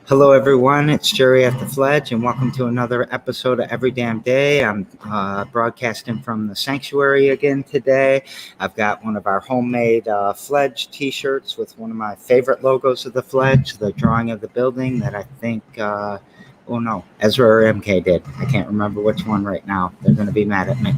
Hello, everyone. It's Jerry at the Fledge, and welcome to another episode of Every Damn Day. I'm broadcasting from the sanctuary again today. I've got one of our homemade Fledge t-shirts with one of my favorite logos of the Fledge, the drawing of the building that I think, Ezra or MK did. I can't remember which one right now. They're going to be mad at me.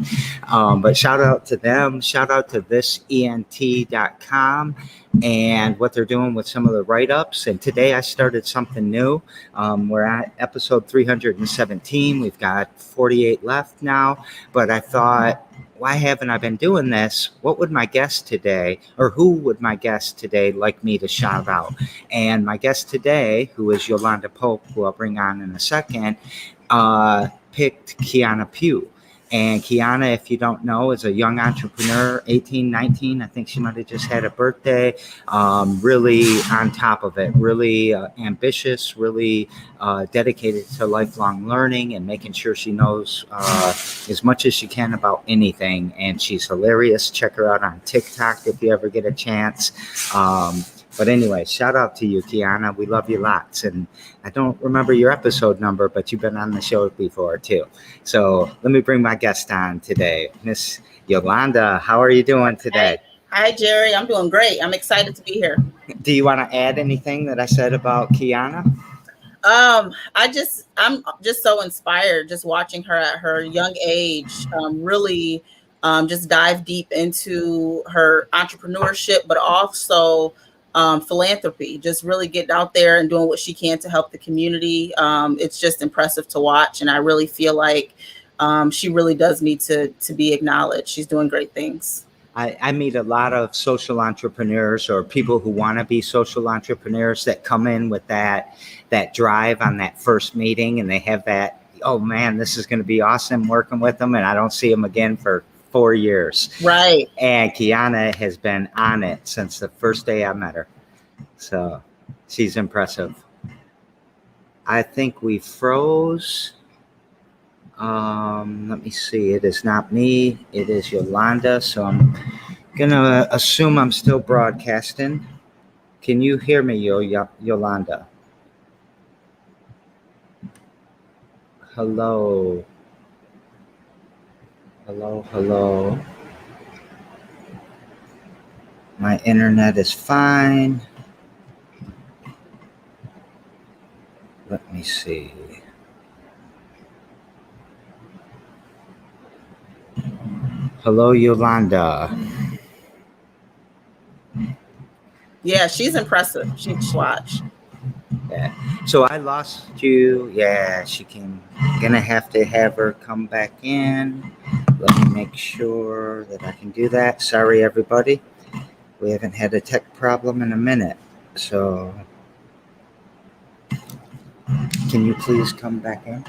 But shout out to them. Shout out to thisent.com. and what they're doing with some of the write-ups. And today I started something new. We're at episode 317. We've got 48 left now. But I thought, why haven't I been doing this? What would my guest today, or who would my guest today like me to shout out? And my guest today, who is Yolanda Pope, who I'll bring on in a second, picked Kiana Pugh. And Kiana, if you don't know, is a young entrepreneur, 18, 19. I think she might have just had a birthday. Really on top of it, really ambitious, really dedicated to lifelong learning and making sure she knows as much as she can about anything. And she's hilarious. Check her out on TikTok if you ever get a chance. But anyway, shout out to you, Kiana. We love you lots. And I don't remember your episode number, but you've been on the show before, too. So let me bring my guest on today, Miss Yolanda. How are you doing today? Hi, Jerry. I'm doing great. I'm excited to be here. Do you want to add anything that I said about Kiana? I'm just so inspired just watching her at her young age, really just dive deep into her entrepreneurship, but also philanthropy, just really getting out there and doing what she can to help the community. It's just impressive to watch. And I really feel like she really does need to be acknowledged. She's doing great things. I meet a lot of social entrepreneurs or people who want to be social entrepreneurs that come in with that drive on that first meeting, and they have that, oh man, this is going to be awesome working with them, and I don't see them again for 4 years. Right. And Kiana has been on it since the first day I met her. So she's impressive. I think we froze. Let me see. It is not me. It is Yolanda. So I'm going to assume I'm still broadcasting. Can you hear me, Yolanda? Hello. Hello. My internet is fine. Let me see. Hello, Yolanda. Yeah, she's impressive. She's watch. Yeah. So I lost you. Yeah, she can. Gonna have to have her come back in. Let me make sure that I can do that. Sorry, everybody. We haven't had a tech problem in a minute. So can you please come back in?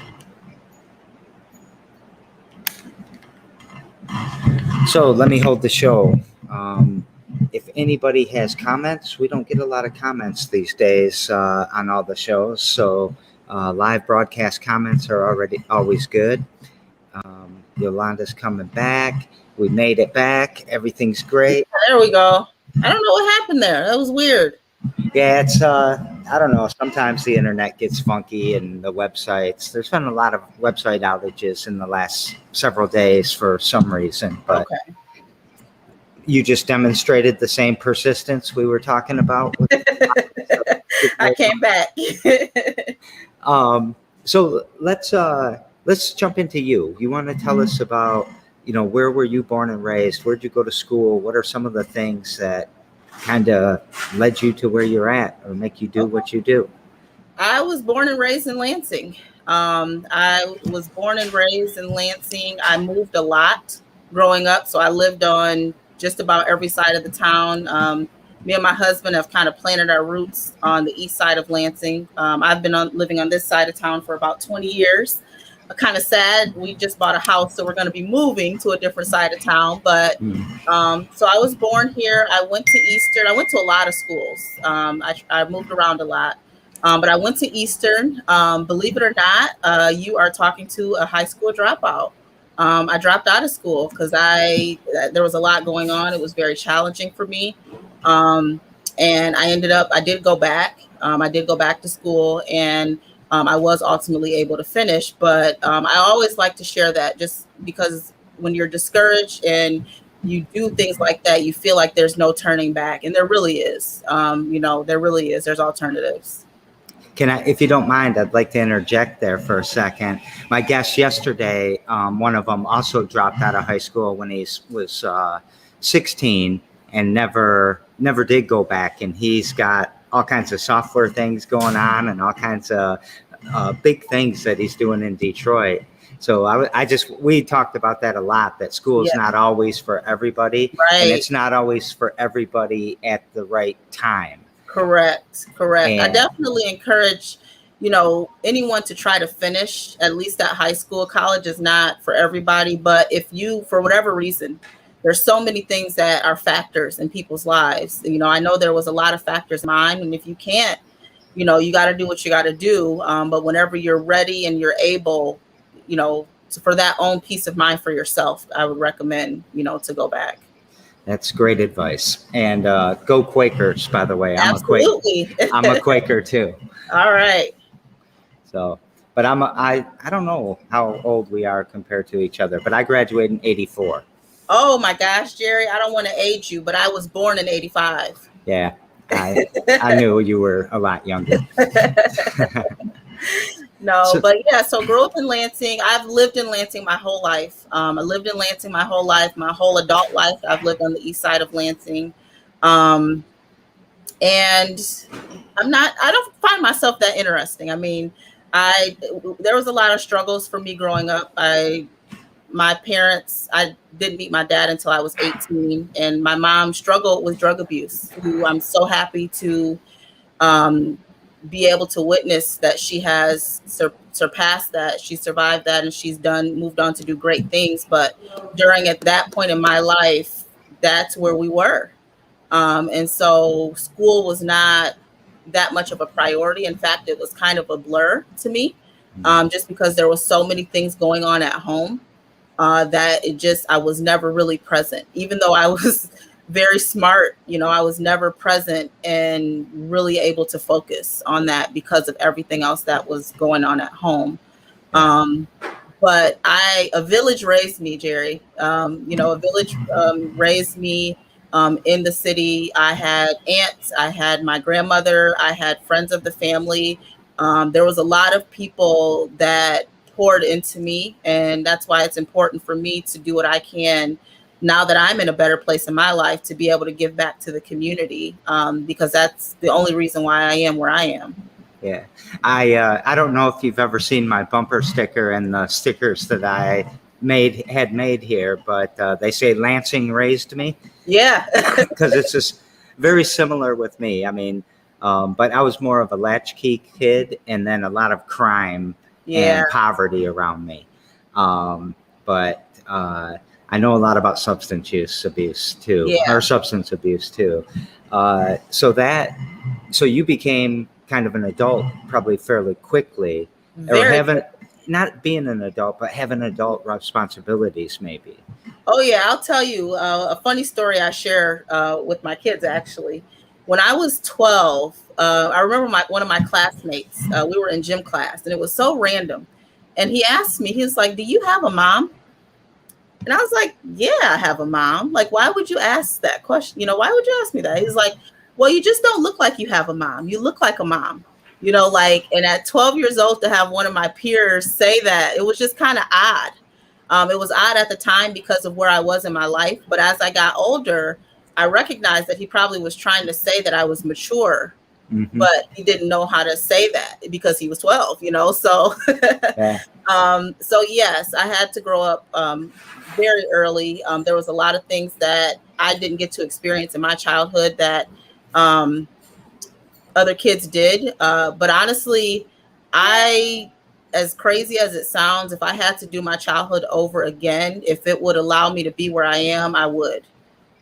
So let me hold the show. If anybody has comments, we don't get a lot of comments these days on all the shows. So live broadcast comments are always good. Yolanda's coming back. We made it back. Everything's great. There we go. I don't know what happened there. That was weird. Yeah, it's, I don't know. Sometimes the internet gets funky and the websites. There's been a lot of website outages in the last several days for some reason. But okay. You just demonstrated the same persistence we were talking about. I came back. So let's jump into you. You want to tell us about, where were you born and raised? Where'd you go to school? What are some of the things that kind of led you to where you're at or make you do what you do? I was born and raised in Lansing. I was born and raised in Lansing. I moved a lot growing up, so I lived on just about every side of the town. Me and my husband have kind of planted our roots on the east side of Lansing. I've been living on this side of town for about 20 years. Kind of sad. We just bought a house, so we're going to be moving to a different side of town. But so I was born here. I went to Eastern. I went to a lot of schools. I moved around a lot. But I went to Eastern. Believe it or not, you are talking to a high school dropout. I dropped out of school because there was a lot going on. It was very challenging for me. And I did go back. I did go back to school, and I was ultimately able to finish. But I always like to share that, just because when you're discouraged and you do things like that, you feel like there's no turning back. And there really is. There really is. There's alternatives. If you don't mind, I'd like to interject there for a second. My guest yesterday, one of them also dropped out of high school when he was 16 and never did go back. And he's got all kinds of software things going on and all kinds of big things that he's doing in Detroit. So we talked about that a lot, that school is not always for everybody. Right. And it's not always for everybody at the right time. Correct. And I definitely encourage, anyone to try to finish at least at high school. College is not for everybody, but if you, for whatever reason, there's so many things that are factors in people's lives. I know there was a lot of factors in mine, and if you can't, you got to do what you got to do. But whenever you're ready and you're able, for that own peace of mind for yourself, I would recommend, to go back. That's great advice. And go Quakers, by the way. Absolutely. I'm a Quaker too. All right. So, but I don't know how old we are compared to each other, but I graduated in 84. Oh my gosh, Jerry, I don't want to age you, but I was born in 85. Yeah, I knew you were a lot younger. So growth in Lansing. I've lived in Lansing my whole life. I lived in Lansing my whole life, my whole adult life. I've lived on the east side of Lansing. And I don't find myself that interesting. I mean, there was a lot of struggles for me growing up. My parents, I didn't meet my dad until I was 18, and my mom struggled with drug abuse, who I'm so happy to be able to witness that she has surpassed that. She survived that, and she's moved on to do great things. But at that point in my life, that's where we were. And so school was not that much of a priority. In fact, it was kind of a blur to me, just because there were so many things going on at home. That I was never really present, even though I was very smart. I was never present and really able to focus on that because of everything else that was going on at home. But a village raised me, Jerry. A village raised me in the city. I had aunts, I had my grandmother, I had friends of the family. There was a lot of people that poured into me, and that's why it's important for me to do what I can now that I'm in a better place in my life to be able to give back to the community, because that's the only reason why I am where I am. Yeah, I don't know if you've ever seen my bumper sticker and the stickers that I had made here, but they say Lansing raised me. Yeah, because it's just very similar with me. I mean, but I was more of a latchkey kid, and then a lot of crime and poverty around me. But I know a lot about substance abuse too. So you became kind of an adult probably fairly quickly, not being an adult, but having adult responsibilities maybe. Oh yeah, I'll tell you a funny story I share with my kids actually. When I was 12, I remember one of my classmates, we were in gym class, and it was so random. And he asked me, he was like, "Do you have a mom?" And I was like, "Yeah, I have a mom." Like, why would you ask that question? Why would you ask me that? He's like, "Well, you just don't look like you have a mom. You look like a mom." And at 12 years old, to have one of my peers say that, it was just kind of odd. It was odd at the time because of where I was in my life. But as I got older, I recognized that he probably was trying to say that I was mature, but he didn't know how to say that because he was 12, so. So yes, I had to grow up very early. There was a lot of things that I didn't get to experience in my childhood that um, other kids did. But honestly, I, as crazy as it sounds, if I had to do my childhood over again, if it would allow me to be where I am, I would.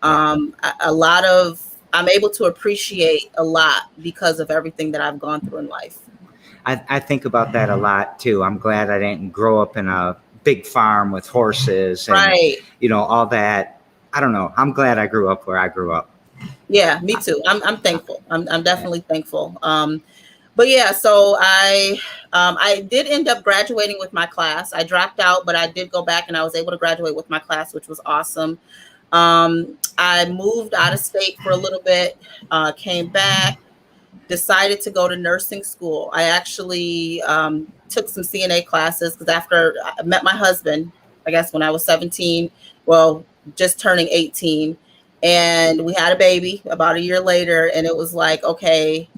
A lot of, I'm able to appreciate a lot because of everything that I've gone through in life. I think about that a lot too. I'm glad I didn't grow up in a big farm with horses and, Right. all that. I don't know. I'm glad I grew up where I grew up. Yeah, me too. I'm thankful. I'm definitely thankful. But yeah, so I did end up graduating with my class. I dropped out, but I did go back and I was able to graduate with my class, which was awesome. I moved out of state for a little bit, came back, decided to go to nursing school. I actually took some CNA classes because after I met my husband, I guess when I was 17, well, just turning 18, and we had a baby about a year later, and it was like, okay,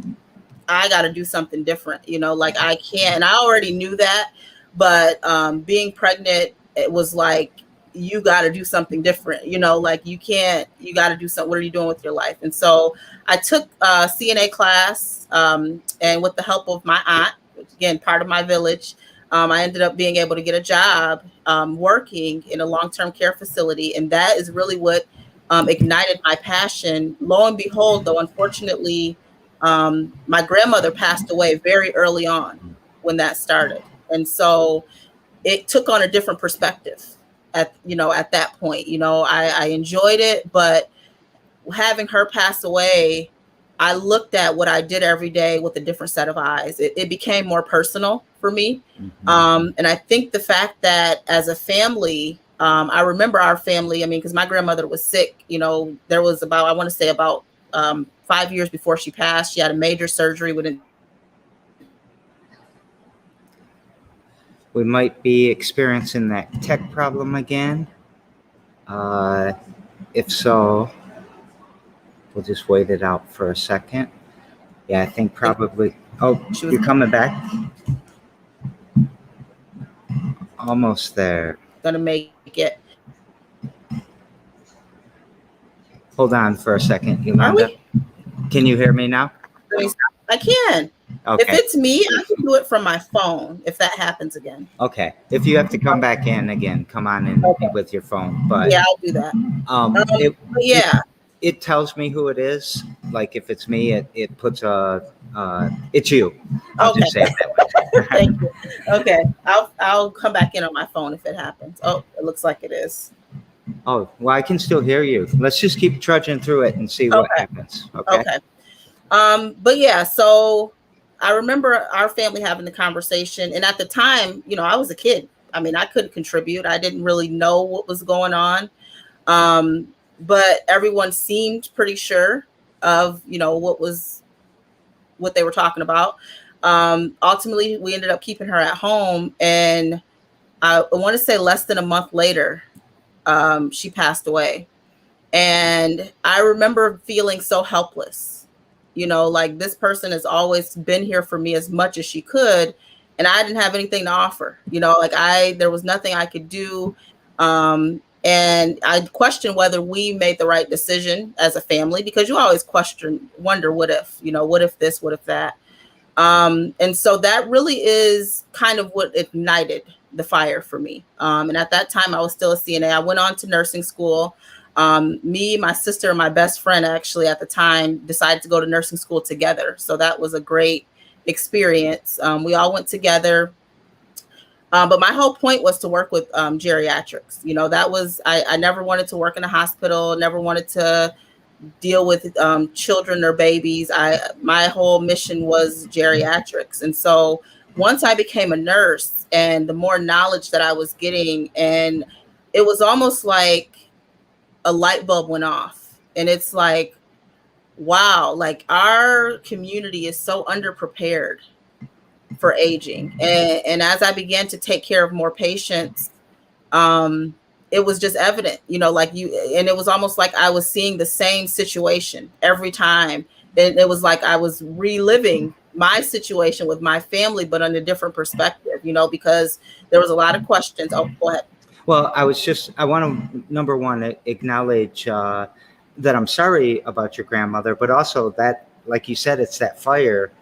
I got to do something different, like I can't, and I already knew that, but being pregnant, it was like, you got to do something different, like you can't, you got to do something. What are you doing with your life? And so I took a CNA class, and with the help of my aunt, which again, part of my village, I ended up being able to get a job working in a long-term care facility. And that is really what ignited my passion. Lo and behold, though, unfortunately, my grandmother passed away very early on when that started. And so it took on a different perspective at that point. I enjoyed it, but having her pass away, I looked at what I did every day with a different set of eyes. It became more personal for me. And I think the fact that as a family, I remember our family, because my grandmother was sick, there was about, I want to say about 5 years before she passed, she had a major surgery within. We might be experiencing that tech problem again. If so, we'll just wait it out for a second. Yeah, I think probably. Oh, you're coming back? Almost there. Gonna make it. Hold on for a second, Yolanda. Can you hear me now? I can. Okay. If it's me, I can do it from my phone if that happens again. Okay. If you have to come back in again, come on in with your phone. But yeah, I'll do that. It tells me who it is. Like if it's me, it puts it's you. I'll just say it that way. Thank you. Okay. I'll come back in on my phone if it happens. Oh, it looks like it is. Oh, well, I can still hear you. Let's just keep trudging through it and see what happens. Okay. But yeah, so I remember our family having the conversation. And at the time, I was a kid. I couldn't contribute. I didn't really know what was going on. But everyone seemed pretty sure of, what they were talking about. Ultimately, we ended up keeping her at home. And I want to say less than a month later, she passed away. And I remember feeling so helpless. Like this person has always been here for me as much as she could, and I didn't have anything to offer. There was nothing I could do. And I questioned whether we made the right decision as a family, because you always wonder, what if, what if this, what if that? And so that really is kind of what ignited the fire for me. And at that time, I was still a CNA. I went on to nursing school. Me, my sister, and my best friend actually at the time decided to go to nursing school together. So that was a great experience. We all went together. But my whole point was to work with geriatrics. That was, I never wanted to work in a hospital, never wanted to deal with children or babies. My whole mission was geriatrics. And so once I became a nurse, and the more knowledge that I was getting, and it was almost like a light bulb went off, and it's like, wow, like our community is so underprepared for aging. And as I began to take care of more patients, it was just evident, and it was almost like I was seeing the same situation every time. And it was like I was reliving my situation with my family, but on a different perspective, because there was a lot of questions. Oh, go ahead. Well, I want to, number one, acknowledge that I'm sorry about your grandmother, but also that, like you said, it's that fire.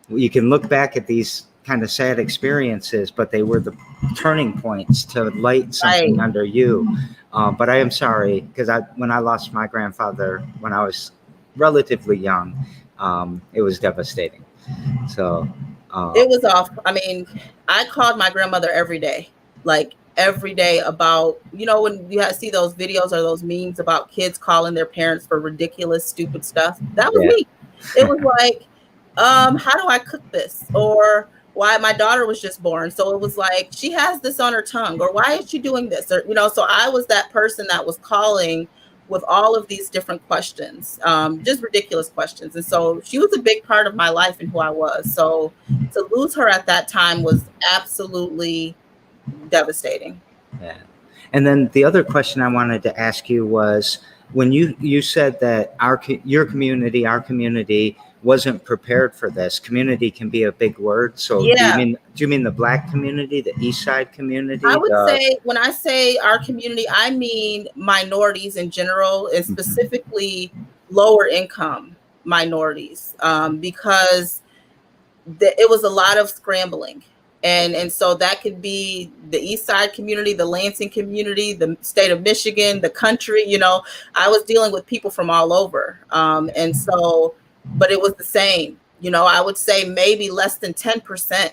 You can look back at these kind of sad experiences, but they were the turning points to light something Right. under you. But I am sorry, because when I lost my grandfather when I was relatively young, it was devastating. So It was off. I mean, I called my grandmother every day, like every day about, when you see those videos or those memes about kids calling their parents for ridiculous, stupid stuff. That was yeah, me. It was like, how do I cook this? Or why my daughter was just born. So it was like, she has this on her tongue, or why is she doing this? Or, so I was that person that was calling with all of these different questions, just ridiculous questions. And so she was a big part of my life and who I was. So to lose her at that time was absolutely devastating. yeah. And then the other question I wanted to ask you was, when you said that your community, our community wasn't prepared for this. Community can be a big word. So Yeah, do you mean the Black community, the East Side I community, would the say when I say our community, I mean minorities in general, and Mhm. specifically lower income minorities, because it was a lot of scrambling. And so that could be the East Side community, the Lansing community, the state of Michigan, the country. I was dealing with people from all over, and so, but it was the same. I would say maybe less than 10%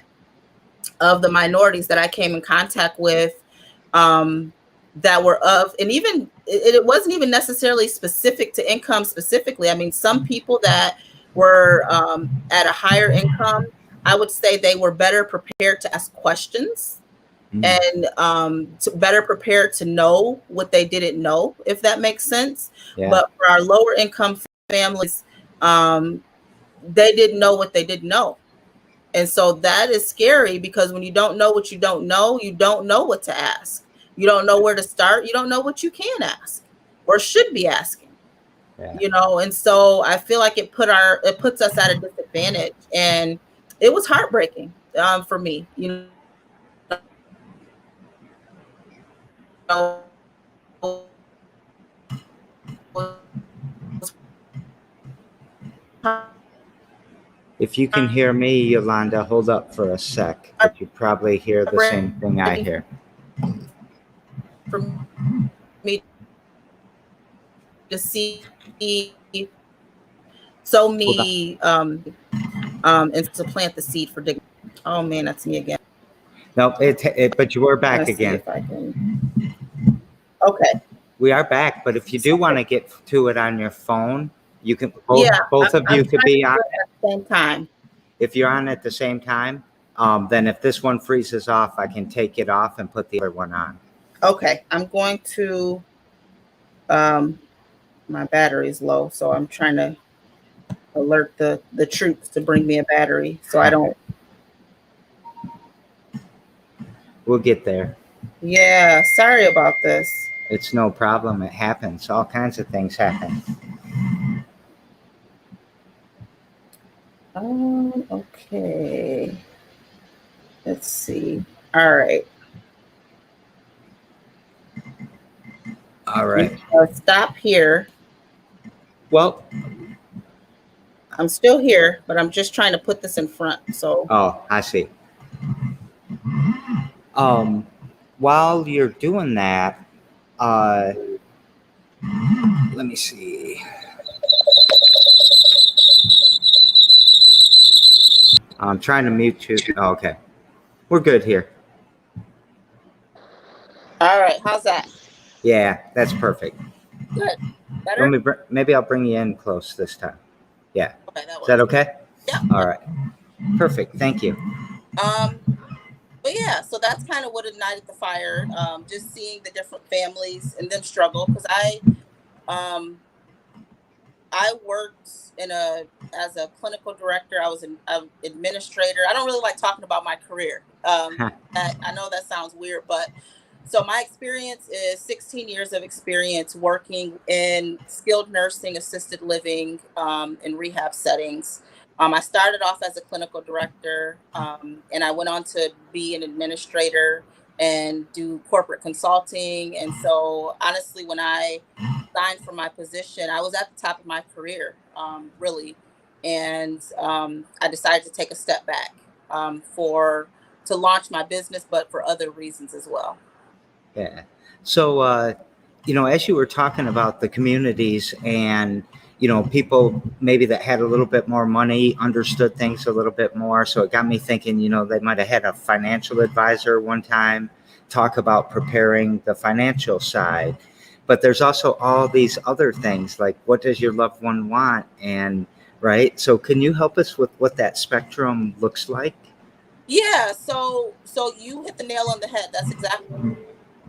of the minorities that I came in contact with, um, that were and even it wasn't even necessarily specific to income specifically. I mean, some people that were, at a higher income, I would say they were better prepared to ask questions, Mm, and, better prepared to know what they didn't know, if that makes sense. yeah, But for our lower income families, um, they didn't know what they didn't know. And so that is scary, because when you don't know what you don't know what to ask. You don't know where to start. You don't know what you can ask or should be asking. yeah. And so I feel like it puts us at a disadvantage, and it was heartbreaking, for me. Know, If you can hear me, Yolanda, hold up for a sec. But you probably hear the same thing I heartbreaking hear. for me to see so Hold on. many, and to plant the seed for dignity. Oh man, that's me again. No, but you were back Let's see again. if I can. Okay. We are back. But if you do want to get to it on your phone, you can. Yeah, Both of I'm you could trying to be on. do it at the same time. If you're on at the same time, then if this one freezes off, I can take it off and put the other one on. Okay, I'm going to. Um, my battery's low, so I'm trying to alert the troops to bring me a battery, so I don't. We'll get there. Yeah, sorry about this. It's no problem. It happens. All kinds of things happen. Okay. Let's see. All right. All right. Stop here. Well, I'm still here, but I'm just trying to put this in front. So, oh, I see. Um, while you're doing that, uh, let me see. I'm trying to mute you. Oh, okay. We're good here. all right. How's that? Yeah, that's perfect. Good. Better? Maybe I'll bring you in close this time. Yeah. Okay, that Is that works. okay? Yeah. All right. Perfect. Thank you. But yeah, so that's kind of what ignited the fire. Just seeing the different families and them struggle, because um I worked as a clinical director. I was an administrator. I don't really like talking about my career. I know that sounds weird, but so my experience is 16 years of experience working in skilled nursing, assisted living, and rehab settings. I started off as a clinical director, and I went on to be an administrator and do corporate consulting. And so, honestly, when I resigned from my position. I was at the top of my career, really, and I decided to take a step back for to launch my business, but for other reasons as well. Yeah. So, as you were talking about the communities and, people maybe that had a little bit more money understood things a little bit more. So it got me thinking, they might have had a financial advisor one time talk about preparing the financial side. But there's also all these other things like what does your loved one want? And, right. So can you help us with what that spectrum looks like? Yeah, so you hit the nail on the head. That's exactly,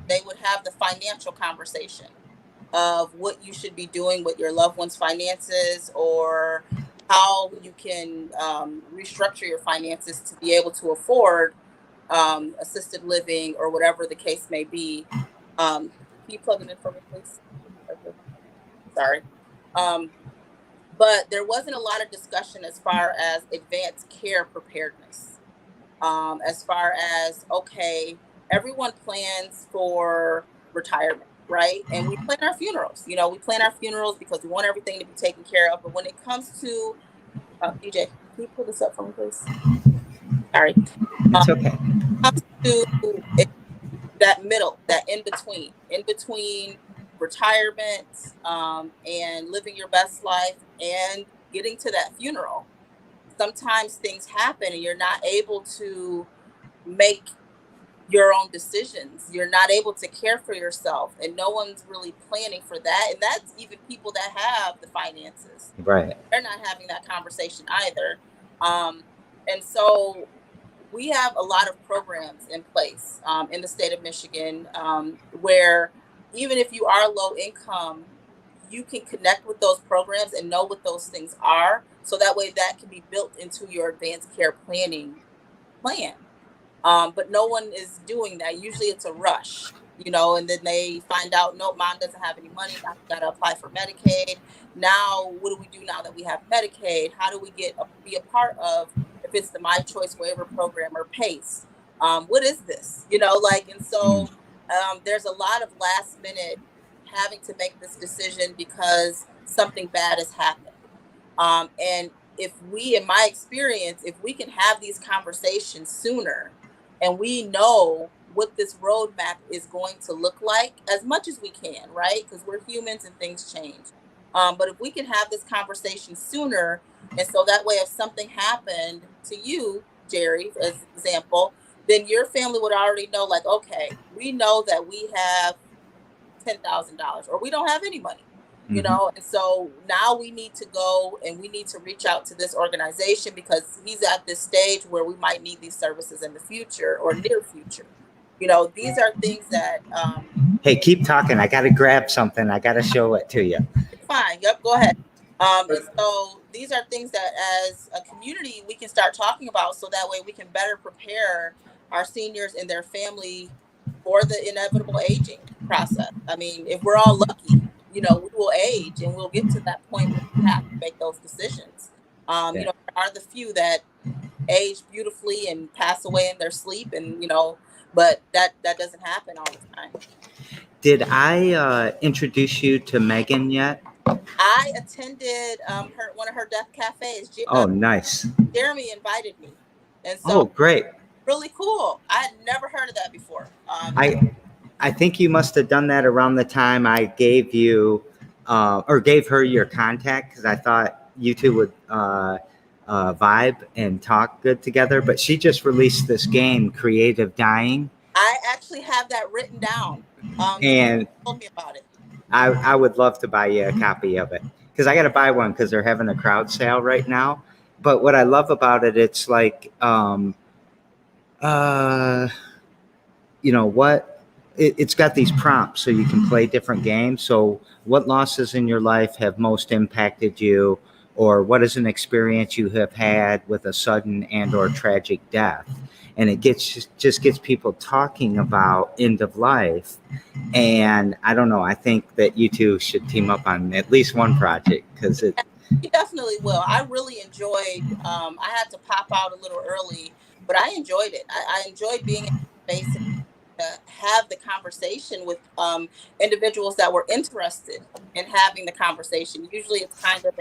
they would have the financial conversation of what you should be doing with your loved one's finances, or how you can restructure your finances to be able to afford assisted living or whatever the case may be. Can you plug it in for me, please? Sorry. Um, but there wasn't a lot of discussion as far as advanced care preparedness. As far as, okay, everyone plans for retirement, right? And we plan our funerals. We plan our funerals because we want everything to be taken care of. But when it comes to DJ, can you pull this up for me, please? Sorry. Um, It's okay. comes to that middle, that in between retirement, and living your best life and getting to that funeral. Sometimes things happen and you're not able to make your own decisions. You're not able to care for yourself, and no one's really planning for that. And that's even people that have the finances. Right. They're not having that conversation either. Um, and so we have a lot of programs in place in the state of Michigan, where even if you are low income, you can connect with those programs and know what those things are. So that way that can be built into your advanced care planning plan. But no one is doing that. Usually it's a rush, and then they find out, no, mom doesn't have any money. Now we got to apply for Medicaid. Now, what do we do now that we have Medicaid? How do we be a part of, if it's the My Choice Waiver Program or PACE? What is this? And so there's a lot of last minute having to make this decision because something bad has happened. And if we, in my experience, if we can have these conversations sooner and we know what this roadmap is going to look like as much as we can, right? Because we're humans and things change. But if we can have this conversation sooner, and so that way, if something happened to you, Jerry, as example, then your family would already know, like, okay, we know that we have $10,000 or we don't have any money. And so now we need to go and we need to reach out to this organization because he's at this stage where we might need these services in the future or near future. These are things that Hey, keep talking. I got to grab something. I got to show it to you. fine. Yep, go ahead. And so these are things that as a community we can start talking about, so that way we can better prepare our seniors and their family for the inevitable aging process. I mean, if we're all lucky, we will age and we'll get to that point where we have to make those decisions. There are the few that age beautifully and pass away in their sleep, and but that doesn't happen all the time. Did I introduce you to Megan yet? I attended one of her death cafes. Oh, nice. Jeremy invited me, and so great. Really cool. I had never heard of that before. I think you must have done that around the time I gave you or gave her your contact, because I thought you two would vibe and talk good together. But she just released this game, Creative Dying. I actually have that written down. And told me about it. I would love to buy you a copy of it, because I got to buy one because they're having a crowd sale right now. But what I love about it, it's like, it's got these prompts so you can play different games. So what losses in your life have most impacted you, or what is an experience you have had with a sudden and or tragic death? And it just gets people talking about end of life. And I don't know, I think that you two should team up on at least one project, because it. You definitely will. I really enjoyed, I had to pop out a little early, but I enjoyed it. I enjoyed being in space to have the conversation with individuals that were interested in having the conversation. Usually it's kind of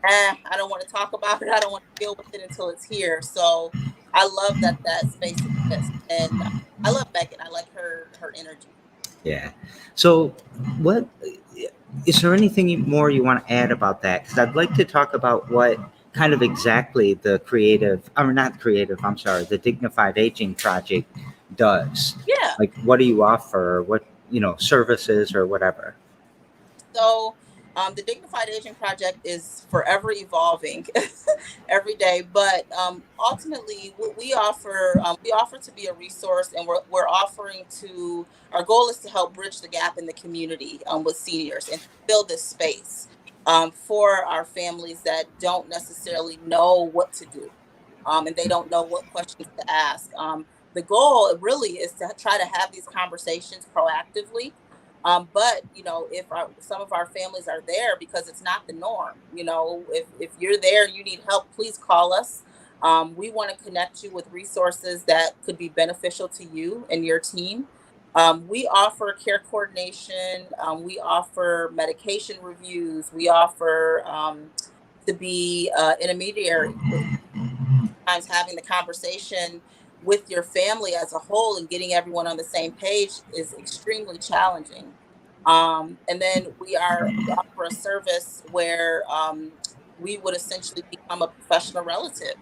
I don't want to talk about it. I don't want to deal with it until it's here. So I love that that space exists. And I love Megan. I like her energy. Yeah. So, what is there anything more you want to add about that? Because I'd like to talk about what kind of exactly the creative, or not creative, I'm sorry, the Dignified Aging Project does. Yeah. Like, what do you offer? What, services or whatever? So the Dignified Aging Project is forever evolving every day, but ultimately what we offer to be a resource, and we're offering to, our goal is to help bridge the gap in the community with seniors and fill this space for our families that don't necessarily know what to do, and they don't know what questions to ask. The goal really is to try to have these conversations proactively, but if some of our families are there because it's not the norm, if you're there and you need help, please call us. We want to connect you with resources that could be beneficial to you and your team. We offer care coordination. We offer medication reviews. We offer to be intermediary with times having the conversation with your family as a whole and getting everyone on the same page is extremely challenging. And then we offer a service where we would essentially become a professional relative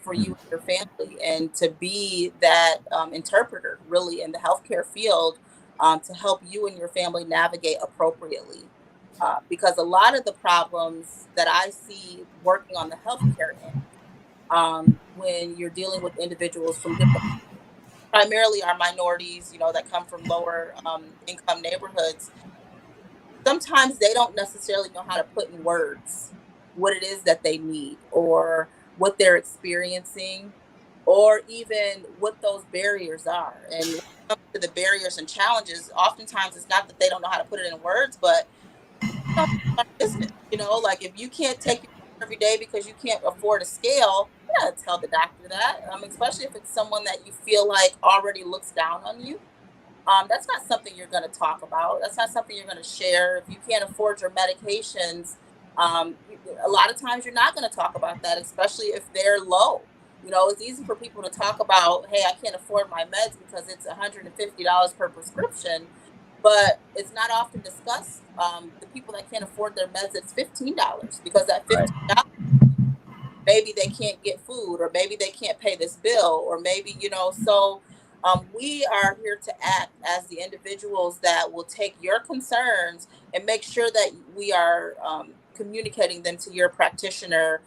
for you and your family, and to be that interpreter really in the healthcare field, to help you and your family navigate appropriately. Because a lot of the problems that I see working on the healthcare end, when you're dealing with individuals from different, primarily our minorities, that come from lower income neighborhoods, sometimes they don't necessarily know how to put in words what it is that they need, or what they're experiencing, or even what those barriers are. And when it comes to the barriers and challenges, oftentimes it's not that they don't know how to put it in words, but business. Like if you can't take your every day because you can't afford a scale, you gotta tell the doctor that. Especially if it's someone that you feel like already looks down on you. That's not something you're going to talk about. That's not something you're going to share. If you can't afford your medications, a lot of times you're not going to talk about that, especially if they're low. It's easy for people to talk about, hey, I can't afford my meds because it's $150 per prescription, but it's not often discussed. The people that can't afford their meds, it's $15, because that Right. $15, maybe they can't get food, or maybe they can't pay this bill, or maybe so we are here to act as the individuals that will take your concerns and make sure that we are communicating them to your practitioner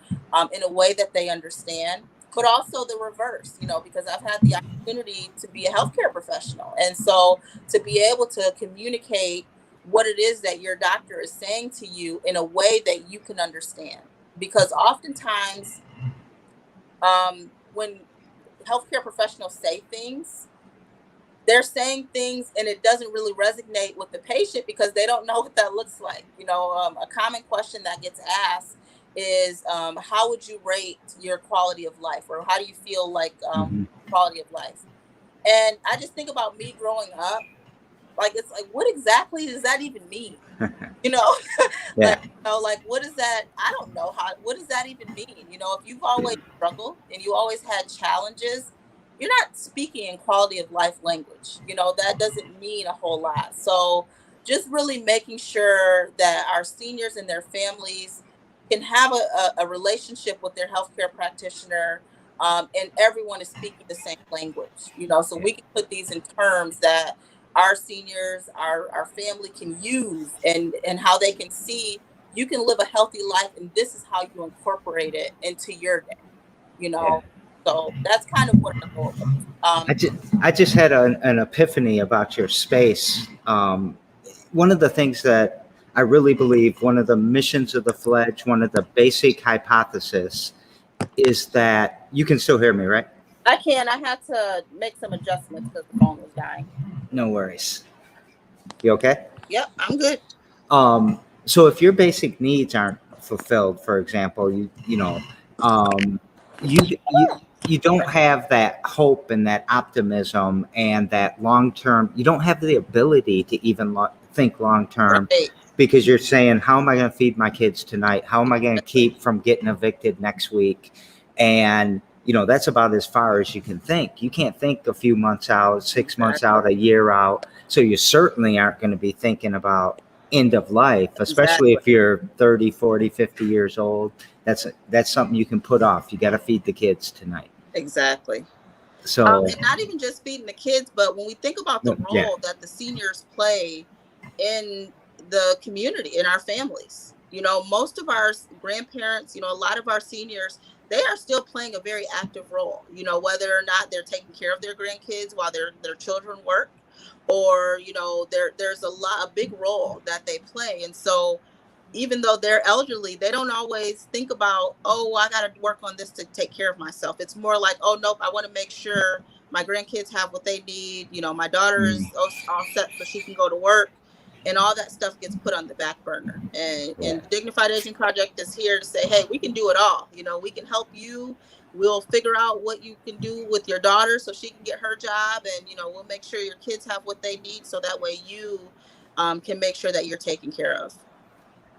in a way that they understand, but also the reverse, because I've had the opportunity to be a healthcare professional, and so to be able to communicate what it is that your doctor is saying to you in a way that you can understand. Because oftentimes, when healthcare professionals say things, they're saying things and it doesn't really resonate with the patient because they don't know what that looks like. A common question that gets asked is, how would you rate your quality of life, or how do you feel like Mhm. quality of life? And I just think about me growing up, like it's like, what exactly does that even mean? you know like, Yeah. like, what is that? I don't know, what does that even mean? If you've always struggled and you always had challenges, you're not speaking in quality of life language. That doesn't mean a whole lot. So just really making sure that our seniors and their families can have a relationship with their healthcare practitioner, and everyone is speaking the same language, so we can put these in terms that our seniors, our family can use, and how they can see you can live a healthy life, and this is how you incorporate it into your day, you Yeah. know. So that's kind of what our goal is. I just had an epiphany about your space. One of the things that I really believe, one of the missions of the Fledge, one of the basic hypothesis is that you can still hear me, right? I had to make some adjustments because the phone was dying. No worries. You okay? Yep, I'm good. So if your basic needs aren't fulfilled, for example, um, you you don't have that hope and that optimism and that long term. You don't have the ability to even think long term, Right. because you're saying, how am I going to feed my kids tonight? How am I going to keep from getting evicted next week? And that's about as far as you can think. You can't think a few months out, 6 months out, a year out. So you certainly aren't going to be thinking about end of life, especially if you're 30, 40, 50 years old. That's something you can put off. You got to feed the kids tonight. Exactly. So and not even just feeding the kids, but when we think about the role that the seniors play in the community, in our families, most of our grandparents, a lot of our seniors, they are still playing a very active role, whether or not they're taking care of their grandkids while their children work, or there's a big role that they play. And so even though they're elderly, they don't always think about, oh, I got to work on this to take care of myself. It's more like, oh, nope, I want to make sure my grandkids have what they need. My daughter is all set so she can go to work, and all that stuff gets put on the back burner. And the Dignified Aging Project is here to say, hey, we can do it all. We can help you. We'll figure out what you can do with your daughter so she can get her job, and we'll make sure your kids have what they need, so that way you can make sure that you're taken care of.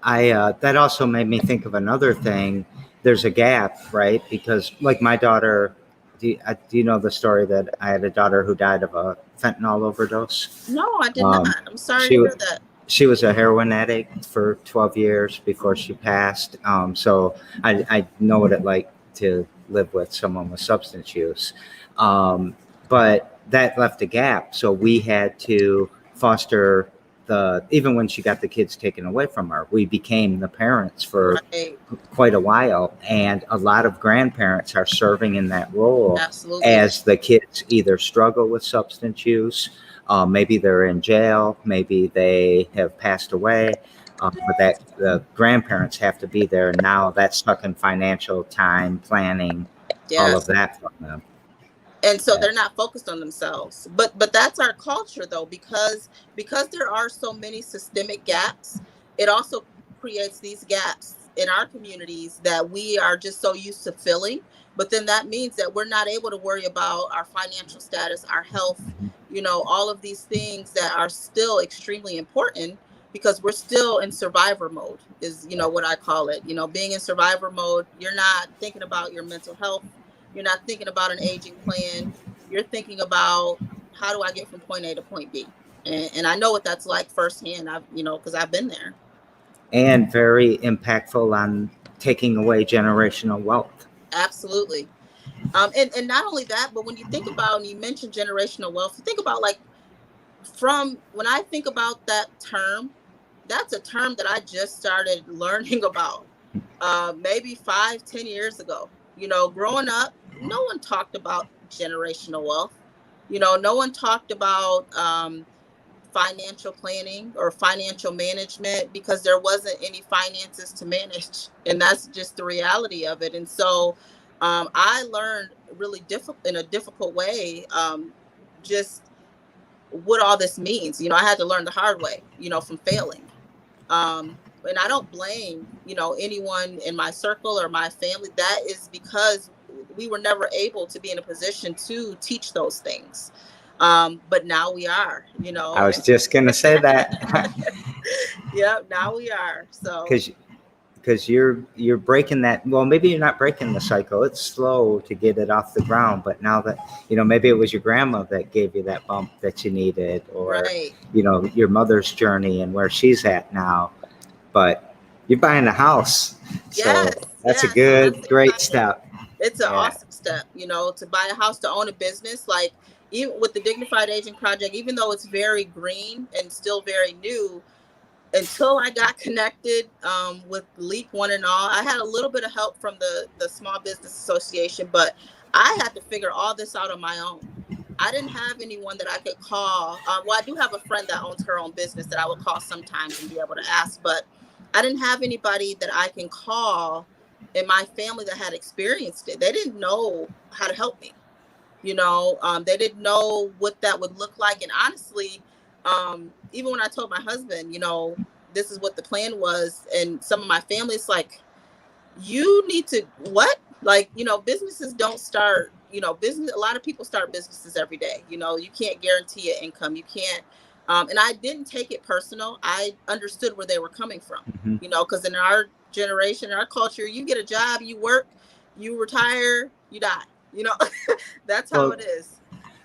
That also made me think of another thing. There's a gap, right? Because like my daughter, do you know the story that I had a daughter who died of a fentanyl overdose? No, I did not. I'm sorry to hear that. She was a heroin addict for 12 years before she passed. So I know what it's like to live with someone with substance use. But that left a gap. So we had to foster even when she got the kids taken away from her, we became the parents for quite a while. And a lot of grandparents are serving in that role. Absolutely. As the kids either struggle with substance use, maybe they're in jail, maybe they have passed away, but that the grandparents have to be there. Now that's stuck in financial time, planning, all of that for them. And so they're not focused on themselves. But that's our culture, though, because there are so many systemic gaps. It also creates these gaps in our communities that we are just so used to filling. But then that means that we're not able to worry about our financial status, our health, all of these things that are still extremely important, because we're still in survivor mode, is, what I call it. Being in survivor mode, you're not thinking about your mental health. You're not thinking about an aging plan. You're thinking about, how do I get from point A to point B? And I know what that's like firsthand. Because I've been there. And very impactful on taking away generational wealth. Absolutely. And not only that, but when you think about, and you mentioned generational wealth, you think about, like, when I think about that term, that's a term that I just started learning about maybe 5-10 years ago. Growing up, no one talked about generational wealth. No one talked about financial planning or financial management, because there wasn't any finances to manage. And that's just the reality of it. And so I learned really in a difficult way, just what all this means. I had to learn the hard way, from failing. And I don't blame, anyone in my circle or my family. That is because we were never able to be in a position to teach those things. But now we are, I was just going to say that. Yeah, now we are. So because you're breaking that. Well, maybe you're not breaking the cycle. It's slow to get it off the ground, but now that maybe it was your grandma that gave you that bump that you needed, or your mother's journey and where she's at now. But you're buying a house, so that's a great step. It's an awesome step, to buy a house, to own a business. Like, even with the Dignified Aging Project, even though it's very green and still very new, until I got connected with Leap One and All, I had a little bit of help from the Small Business Association, but I had to figure all this out on my own. I didn't have anyone that I could call. Well, I do have a friend that owns her own business that I would call sometimes and be able to ask, but I didn't have anybody that I can call in my family that had experienced it. They didn't know how to help me. They didn't know what that would look like. And honestly, even when I told my husband, this is what the plan was, and some of my family is like, you need to what? Like, businesses don't start, a lot of people start businesses every day. You can't guarantee an income. You can't, and I didn't take it personal. I understood where they were coming from, Mhm. because in our generation, our culture, you get a job, you work, you retire, you die, that's how Well, it is.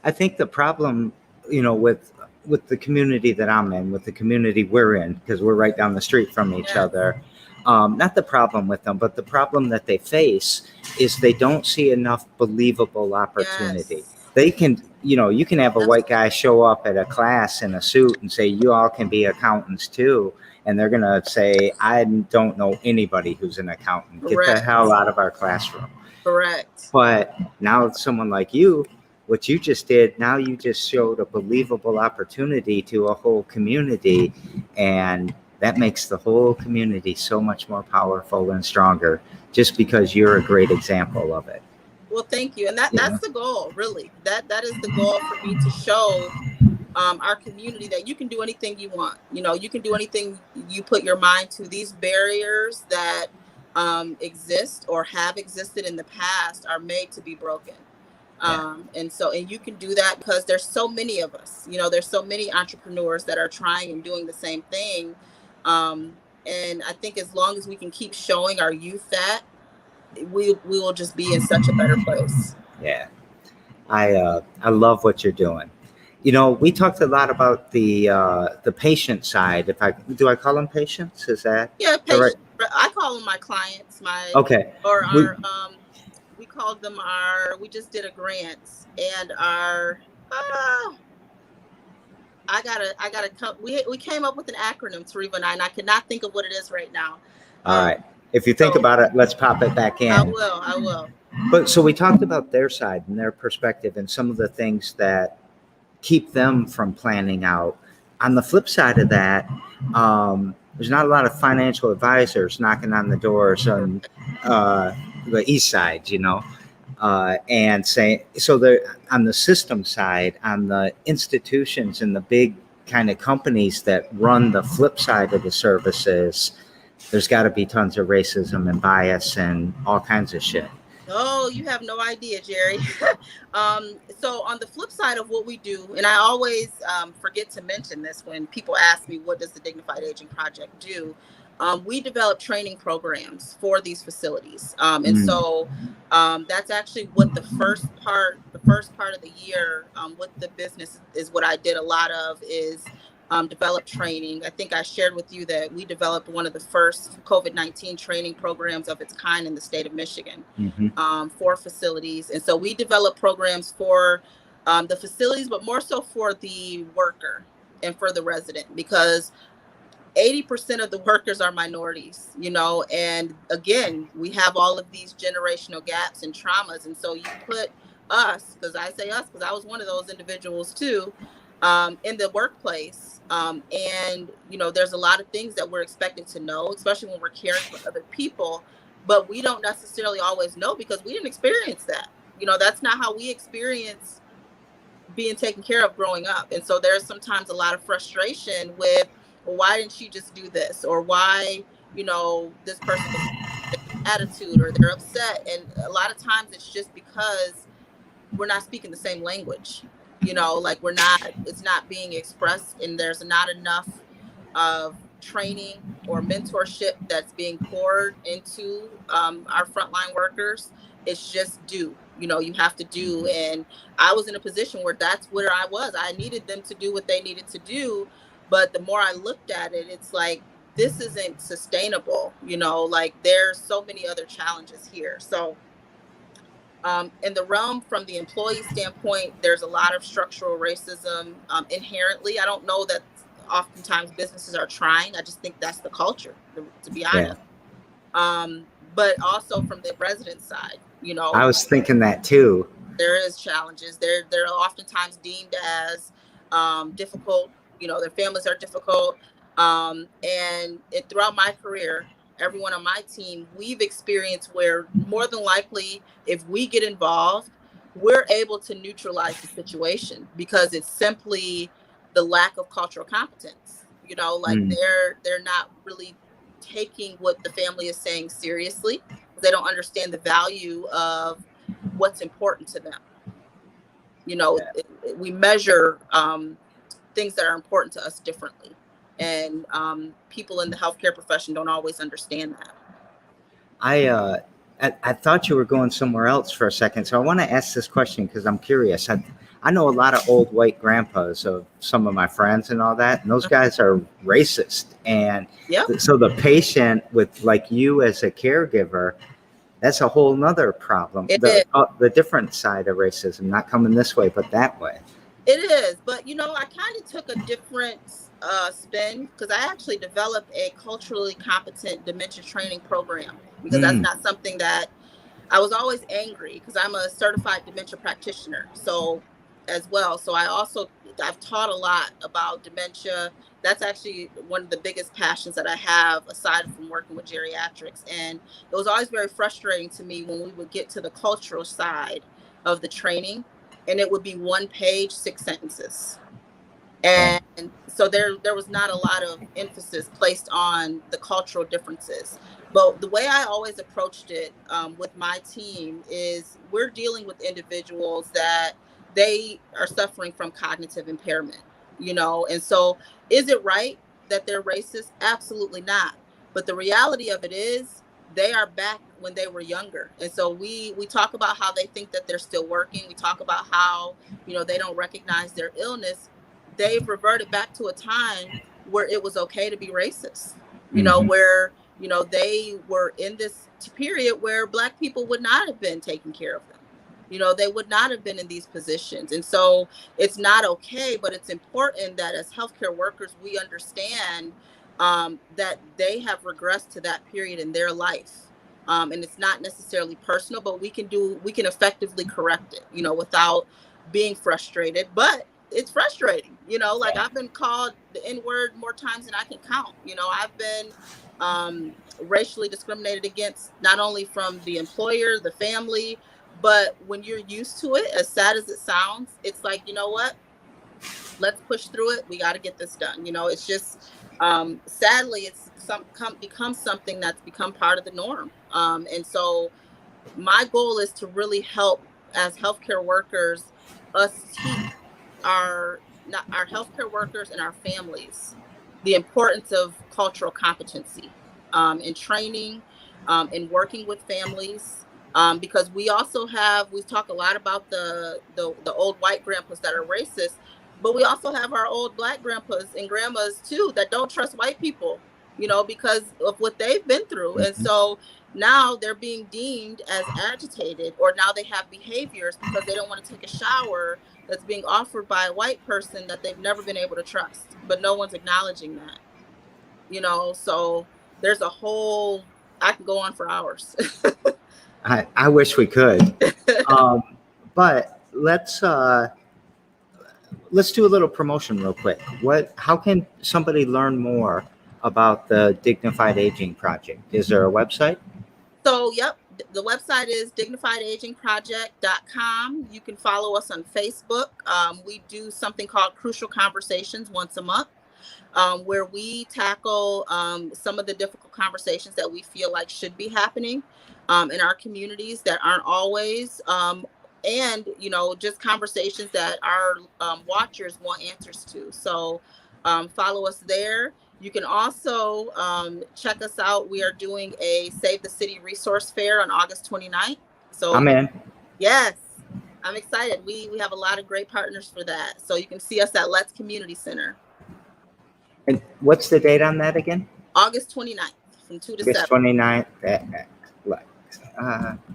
I think the problem, with the community that I'm in, with the community we're in, because we're right down the street from each Yes, other, not the problem with them, but the problem that they face is they don't see enough believable opportunity. yes, They can, you can have a white absolutely. guy show up at a class in a suit and say, you all can be accountants too. And they're going to say, I don't know anybody who's an accountant. Get the hell Correct. out of our classroom. Correct. But now someone like you, what you just did, now you just showed a believable opportunity to a whole community. And that makes the whole community so much more powerful and stronger just because you're a great example of it. Well, thank you. And that You that's know? the goal, really. That is the goal for me, to show our community that you can do anything you want. You can do anything you put your mind to. These barriers that exist or have existed in the past are made to be broken. Yeah. And you can do that because there's so many of us. There's so many entrepreneurs that are trying and doing the same thing. And I think as long as we can keep showing our youth that, we will just be in such a better place. Yeah. I love what you're doing. We talked a lot about the patient side. If I do, I call them patients. Is that Yeah, the right? patient. I call them my clients, my Okay. or We our we called them our. We just did a grant, and our I gotta come. We came up with an acronym, Tariva and I cannot think of what it is right now. All right. If you think So about it, let's pop it back I in. will. I will. But so we talked about their side and their perspective and some of the things that keep them from planning out. On the flip side of that, there's not a lot of financial advisors knocking on the doors on uh, the east side, and saying, so they're on the system side, on the institutions and the big kind of companies that run the flip side of the services, there's got to be tons of racism and bias and all kinds of shit. Oh, you have no idea, Jerry. So on the flip side of what we do, and I always forget to mention this when people ask me, what does the Dignified Aging Project do? We develop training programs for these facilities. And Mm. so that's actually what the first part of the year with the business is what I did a lot of is develop training. I think I shared with you that we developed one of the first COVID-19 training programs of its kind in the state of Michigan, Hmm. for facilities. And so we develop programs for the facilities, but more so for the worker and for the resident, because 80% of the workers are minorities, and again, we have all of these generational gaps and traumas. And so you put us, because I say us, because I was one of those individuals too, in the workplace. And, there's a lot of things that we're expected to know, especially when we're caring for other people, but we don't necessarily always know because we didn't experience that. That's not how we experience being taken care of growing up. And so there's sometimes a lot of frustration with, well, why didn't she just do this? Or why, this person is attitude or they're upset. And a lot of times it's just because we're not speaking the same language. Like it's not being expressed, and there's not enough of training or mentorship that's being poured into our frontline workers. It's just you have to do. And I was in a position where that's where I was. I needed them to do what they needed to do. But the more I looked at it, it's like, this isn't sustainable. Like there's so many other challenges here. So in the realm from the employee standpoint, there's a lot of structural racism inherently. I don't know that oftentimes businesses are trying. I just think that's the culture, to be Yeah. honest. But also from the resident side, I was thinking that too. there is challenges. They're oftentimes deemed as difficult. Their families are difficult. Throughout my career, everyone on my team, we've experienced where more than likely, if we get involved, we're able to neutralize the situation because it's simply the lack of cultural competence. Like Mm. they're not really taking what the family is saying seriously. They don't understand the value of what's important to them. We measure things that are important to us differently, and people in the healthcare profession don't always understand that. I thought you were going somewhere else for a second, so I want to ask this question because I'm curious. I know a lot of old white grandpas of some of my friends and all that, and those guys are racist. And Yep. so the patient with like you as a caregiver, that's a whole nother problem. The different side of racism, not coming this way, but that way. It is, but I kind of took a different spin, because I actually developed a culturally competent dementia training program, because that's not something that I was always angry, because I'm a certified dementia practitioner. So as well. So I've taught a lot about dementia. That's actually one of the biggest passions that I have, aside from working with geriatrics. And it was always very frustrating to me when we would get to the cultural side of the training, and it would be 1 page, 6 sentences. And so there was not a lot of emphasis placed on the cultural differences. But the way I always approached it with my team is, we're dealing with individuals that they are suffering from cognitive impairment, and so, is it right that they're racist? Absolutely not. But the reality of it is, they are back when they were younger. And so we talk about how they think that they're still working. We talk about how, they don't recognize their illness. They've reverted back to a time where it was okay to be racist, where, they were in this period where Black people would not have been taking care of them. They would not have been in these positions. And so it's not okay, but it's important that as healthcare workers, we understand that they have regressed to that period in their life. And it's not necessarily personal, but we can effectively correct it, without being frustrated. But it's frustrating, like, I've been called the N-word more times than I can count. I've been racially discriminated against, not only from the employer, the family, but when you're used to it, as sad as it sounds, it's like, you know what, let's push through it. We got to get this done. It's just, sadly, it's becomes something that's become part of the norm. And so my goal is to really help, as healthcare workers, us teach our healthcare workers and our families the importance of cultural competency, in training, in working with families, because we talk a lot about the old white grandpas that are racist, but we also have our old Black grandpas and grandmas too that don't trust white people, because of what they've been through. And so now they're being deemed as agitated, or now they have behaviors because they don't want to take a shower that's being offered by a white person that they've never been able to trust, but no one's acknowledging that. So there's a whole, I can go on for hours. I wish we could. But let's do a little promotion real quick. How can somebody learn more about the Dignified Aging Project? Is there a website? So, yep, the website is dignifiedagingproject.com. You can follow us on Facebook. We do something called Crucial Conversations once a month, where we tackle some of the difficult conversations that we feel like should be happening in our communities that aren't always, and just conversations that our watchers want answers to. So follow us there. You can also check us out. We are doing a Save the City Resource Fair on August 29th. So I'm in. Yes, I'm excited. We have a lot of great partners for that. So you can see us at Let's Community Center. And what's the date on that again? August 29th from 2 to 7. August 29th.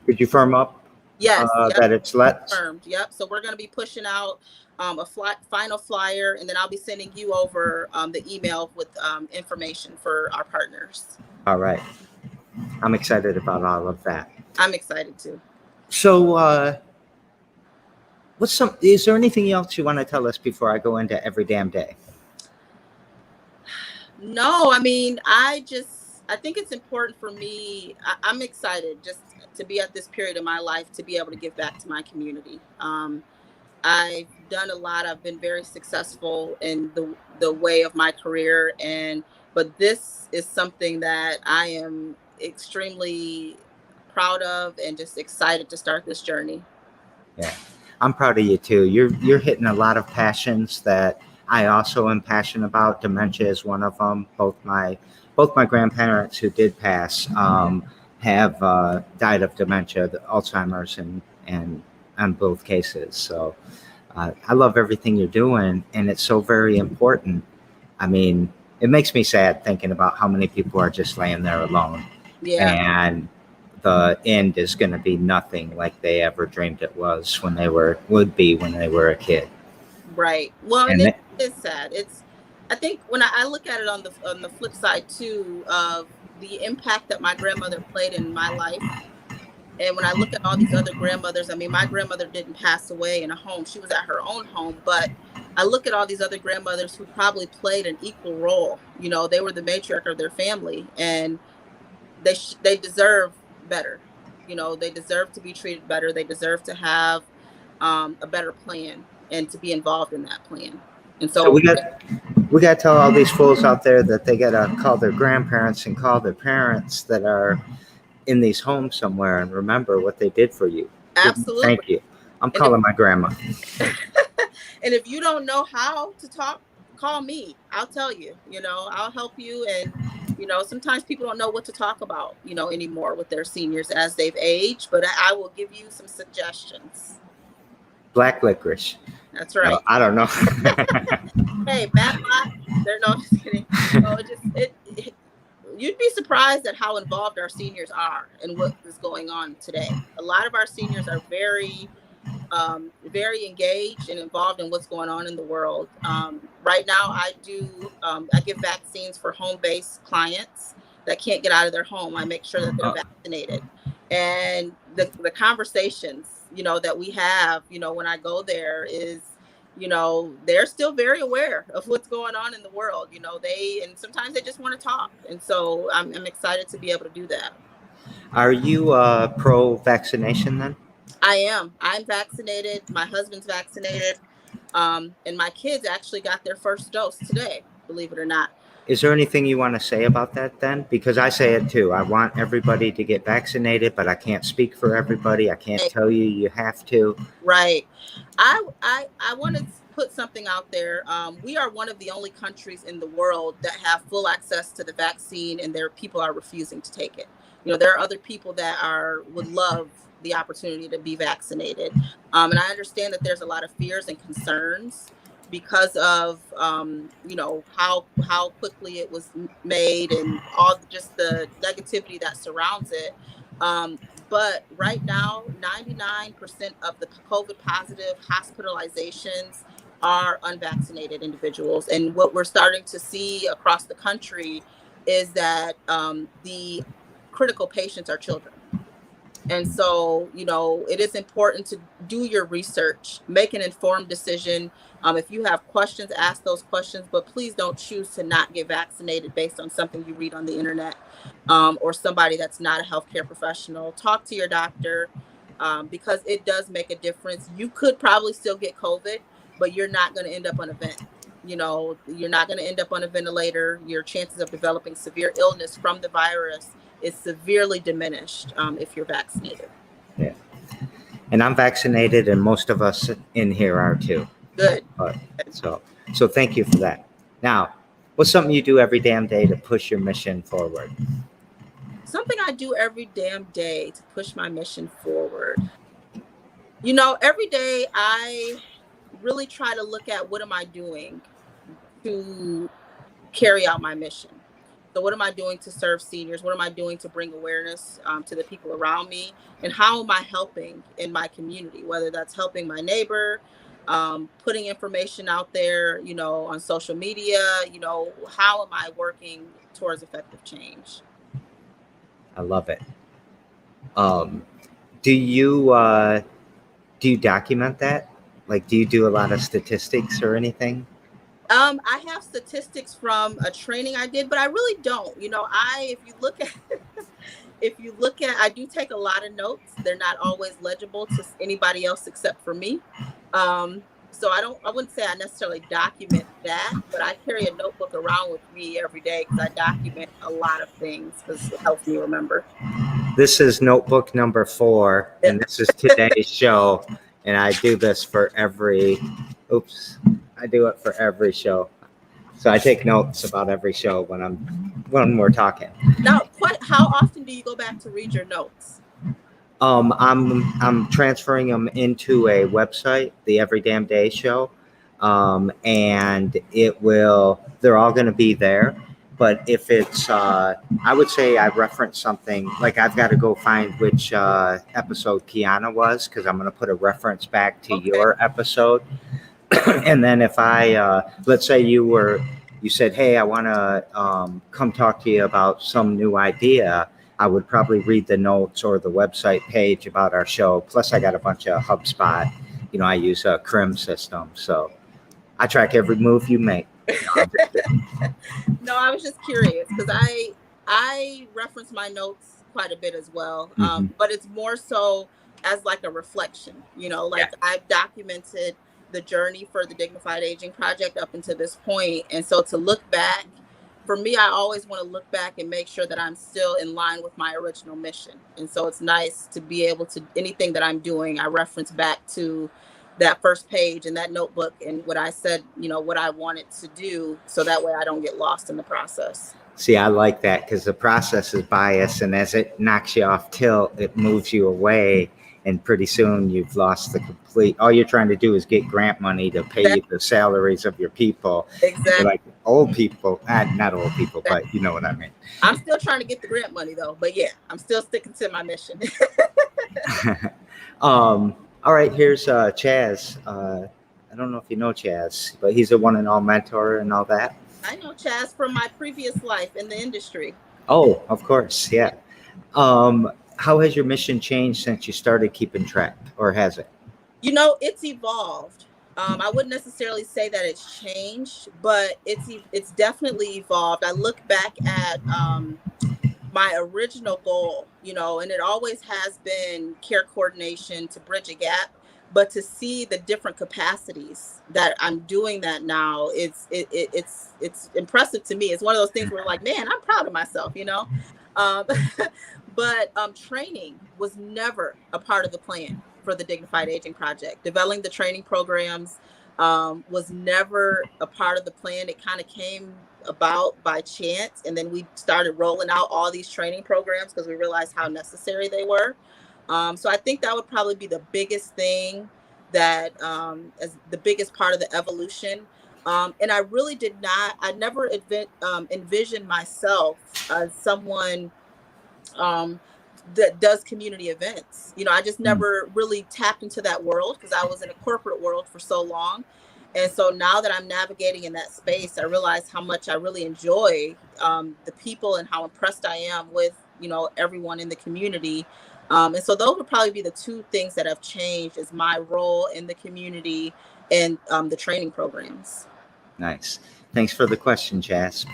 Could you firm up? Yes. That it's Let's? Confirmed. Yep. So we're going to be pushing out a final flyer, and then I'll be sending you over the email with information for our partners. All right. I'm excited about all of that. I'm excited too. So is there anything else you want to tell us before I go into every damn day? No, I mean, I think it's important for me. I'm excited just to be at this period of my life to be able to give back to my community. I've done a lot. I've been very successful in the way of my career, but this is something that I am extremely proud of and just excited to start this journey. Yeah, I'm proud of you too. You're hitting a lot of passions that I also am passionate about. Dementia is one of them. Both my grandparents who did pass have died of dementia, the Alzheimer's, and on both cases. So I love everything you're doing, and it's so very important. I mean, it makes me sad thinking about how many people are just laying there alone, Yeah. and the end is going to be nothing like they ever dreamed it was when they would be when they were a kid. Right. Well, and And it it, is sad. I think when I look at it on the flip side too of the impact that my grandmother played in my life. And when I look at all these other grandmothers, I mean, my grandmother didn't pass away in a home. She was at her own home, but I look at all these other grandmothers who probably played an equal role. You know, they were the matriarch of their family, and they deserve better. You know, they deserve to be treated better. They deserve to have a better plan and to be involved in that plan. And so so, we got to tell all these fools out there that they got to call their grandparents and call their parents that are in these homes somewhere and remember what they did for you. Give them absolutely. thank you. I'm And if calling my grandma. and if you don't know how to talk, call me. I'll tell you. You know, I'll help you. And you know, sometimes people don't know what to talk about, you know, anymore with their seniors as they've aged. But I will give you some suggestions. Black licorice. That's No, right. I don't know. Hey, Matlock. They're no, just kidding. No, you'd be surprised at how involved our seniors are and what is going on today. A lot of our seniors are very engaged and involved in what's going on in the world. Right now, I give vaccines for home-based clients that can't get out of their home. I make sure that they're Oh, vaccinated, and the conversations, you know, that we have, you know, when I go there is, you know, they're still very aware of what's going on in the world. You know, and sometimes they just want to talk, and so I'm excited to be able to do that. are you pro vaccination then? I am. I'm vaccinated. My husband's vaccinated. And my kids actually got their first dose today, believe it or not. Is there anything you want to say about that then? Because I say it too. I want everybody to get vaccinated, but I can't speak for everybody. I can't Hey, tell you you have to. right. I want to put something out there. We are one of the only countries in the world that have full access to the vaccine, and there people are refusing to take it. You know, there are other people that would love the opportunity to be vaccinated, and I understand that there's a lot of fears and concerns because of you know, how quickly it was made and all just the negativity that surrounds it. Um, but right now, 99% of the COVID positive hospitalizations are unvaccinated individuals. And what we're starting to see across the country is that the critical patients are children. And so, you know, it is important to do your research, make an informed decision. If you have questions, ask those questions, but please don't choose to not get vaccinated based on something you read on the internet, or somebody that's not a healthcare professional. Talk to your doctor, because it does make a difference. You could probably still get COVID, but you're not going to end up on a vent. You know, you're not going to end up on a ventilator. Your chances of developing severe illness from the virus is severely diminished if you're vaccinated. Yeah. And I'm vaccinated, and most of us in here are too. Good. But, so, so thank you for that. Now, what's something you do every damn day to push your mission forward? Something I do every damn day to push my mission forward. You know, every day I really try to look at what am I doing to carry out my mission. So, what am I doing to serve seniors? What am I doing to bring awareness to the people around me? And how am I helping in my community? Whether that's helping my neighbor, putting information out there, you know, on social media. You know, how am I working towards effective change? I love it. Um, do you document that? Like, do you do a lot of statistics or anything? I have statistics from a training I did, but I really don't. You know, if you look at I do take a lot of notes. They're not always legible to anybody else except for me. So I wouldn't say I necessarily document that, but I carry a notebook around with me every day because I document a lot of things because it helps me remember. This is notebook number 4, and this is today's show. And I do this for every, I do it for every show. So I take notes about every show when we're talking. Now, how often do you go back to read your notes? I'm transferring them into a website, the Every Damn Day Show, and they're all going to be there. But if it's, I would say I reference something, like I've got to go find which episode Kiana was, because I'm going to put a reference back to your episode. And then if let's say you said, hey, I want to come talk to you about some new idea, I would probably read the notes or the website page about our show. Plus, I got a bunch of HubSpot. I use a CRM system, so I track every move you make. No, I was just curious because I reference my notes quite a bit as well, but it's more so as like a reflection. I've documented the journey for the Dignified Aging Project up until this point, and so to look back. For me, I always want to look back and make sure that I'm still in line with my original mission. And so it's nice to be able to, anything that I'm doing, I reference back to that first page and that notebook and what I said, what I wanted to do. So that way I don't get lost in the process. See, I like that because the process is biased, and as it knocks you off tilt, it moves you away. And pretty soon you've lost all you're trying to do is get grant money to pay you the salaries of your people. Exactly. Like old people, not old people, but you know what I mean. I'm still trying to get the grant money though, but yeah, I'm still sticking to my mission. All right, here's Chaz. I don't know if you know Chaz, but he's a one and all mentor and all that. I know Chaz from my previous life in the industry. Oh, of course. Yeah. How has your mission changed since you started keeping track, or has it? It's evolved. I wouldn't necessarily say that it's changed, but it's definitely evolved. I look back at my original goal, and it always has been care coordination to bridge a gap. But to see the different capacities that I'm doing that now, it's impressive to me. It's one of those things where like, man, I'm proud of myself, But training was never a part of the plan for the Dignified Aging Project. Developing the training programs was never a part of the plan. It kind of came about by chance. And then we started rolling out all these training programs because we realized how necessary they were. So I think that would probably be the biggest thing that as the biggest part of the evolution. And I really I never envisioned myself as someone that does community events. I just never really tapped into that world because I was in a corporate world for so long. And so now that I'm navigating in that space, I realize how much I really enjoy the people and how impressed I am with, everyone in the community. And so those would probably be the two things that have changed is my role in the community and the training programs. Nice. Thanks for the question, Chaz.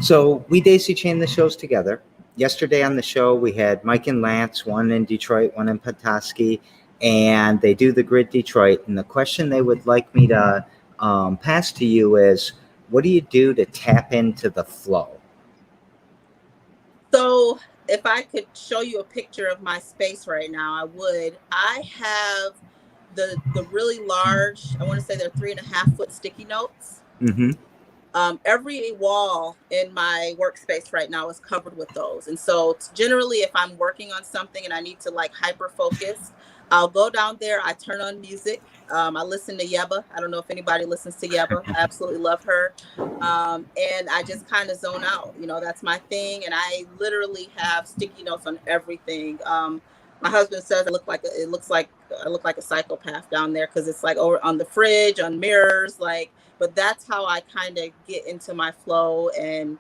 So we daisy chain the shows together. Yesterday on the show, we had Mike and Lance, one in Detroit, one in Petoskey, and they do the Grid Detroit. And the question they would like me to pass to you is, what do you do to tap into the flow? So if I could show you a picture of my space right now, I would. I have the really large, I want to say they're 3.5 foot sticky notes. Mm-hmm. Every wall in my workspace right now is covered with those. And so generally, if I'm working on something and I need to like hyper focus, I'll go down there. I turn on music. I listen to Yeba. I don't know if anybody listens to Yeba. I absolutely love her. And I just kind of zone out. That's my thing. And I literally have sticky notes on everything. My husband says I look like a psychopath down there because it's like over on the fridge, on mirrors, but that's how I kind of get into my flow and,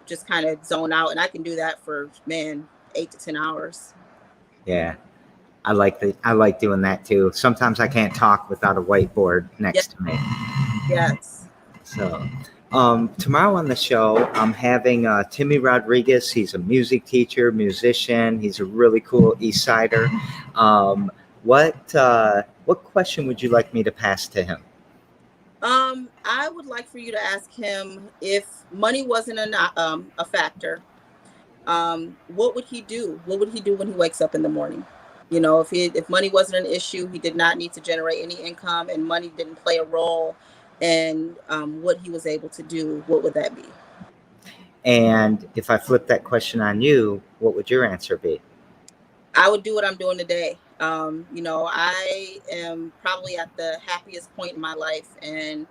just kind of zone out. And I can do that for 8 to 10 hours. Yeah. I like doing that too. Sometimes I can't talk without a whiteboard next to me. Yes. So tomorrow on the show, I'm having Timmy Rodriguez. He's a music teacher, musician. He's a really cool East Sider. What question would you like me to pass to him? I would like for you to ask him if money wasn't a factor, what would he do? What would he do when he wakes up in the morning? You know, if money wasn't an issue, he did not need to generate any income, and money didn't play a role in what he was able to do. What would that be? And if I flip that question on you, what would your answer be? I would do what I'm doing today. You know, I am probably at the happiest point in my life, and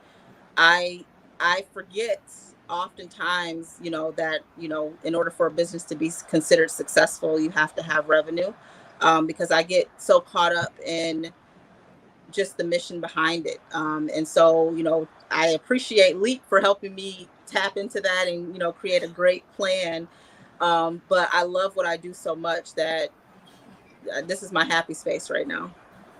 I I forget oftentimes, you know, that, you know, in order for a business to be considered successful, you have to have revenue. Because I get so caught up in just the mission behind it. And so, you know, I appreciate Leap for helping me tap into that and, you know, create a great plan. But I love what I do so much that this is my happy space right now.